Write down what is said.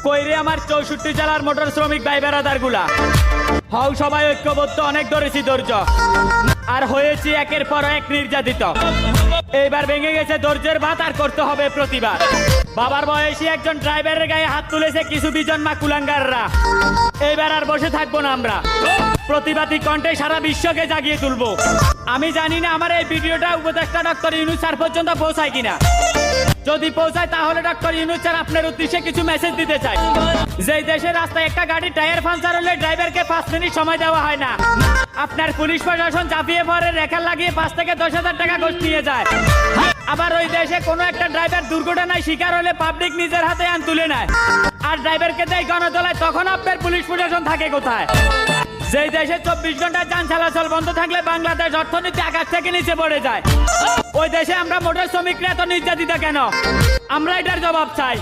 কইরে আমার 64 জেলার মোটর শ্রমিক ভাই বেড়াদার গুলা হও সবাই ঐক্যবদ্ধ, অনেক ধরেছি ধৈর্য আর হয়েছি একের পর এক নির্যাতিত। এইবার ভেঙে গেছে ধৈর্যের ভাত, আর করতে হবে প্রতিবাদ। বাবার বয়সী একজন ড্রাইভারের গায়ে হাত তুলেছে কিছু বিজন মা কুলাঙ্গাররা। এইবার আর বসে থাকবো না আমরা, প্রতিবাদী কণ্ঠে সারা বিশ্বকে জাগিয়ে তুলবো। আমি জানি না আমার এই ভিডিওটা উপদেষ্টা ডক্টর ইউনূস স্যার পর্যন্ত পৌঁছায় কিনা। যদি পৌঁছায় তাহলে ডক্টর ইউনূস স্যার আপনার উদ্দেশ্যে কিছু মেসেজ দিতে চাই। যেই দেশের রাস্তায় একটা গাড়ি টায়ার পাঞ্চার হলে ড্রাইভারকে 5 মিনিট সময় দেওয়া হয় না, আপনার পুলিশ প্রশাসন চাপিয়ে পড়ে রেখা লাগিয়ে 5 থেকে 10,000 টাকা ঘুষ নিয়ে যায়। আবার ওই দেশে কোনো একটা ড্রাইভার দুর্ঘটনায় শিকার হলে পাবলিক নিজের হাতে আইন তুলে নেয় আর ড্রাইভারকে দেয় গণধোলায়। তখন আপনার পুলিশ প্রশাসন থাকে কোথায়? যেই দেশে 24 ঘন্টা যান চলাচল বন্ধ থাকলে বাংলাদেশ অর্থনীতি আকাশ থেকে নিচে পড়ে যায়, ওই দেশে আমরা মোটর শ্রমিকরা এত নির্যাতিত কেন? আমরা এটার জবাব চাই।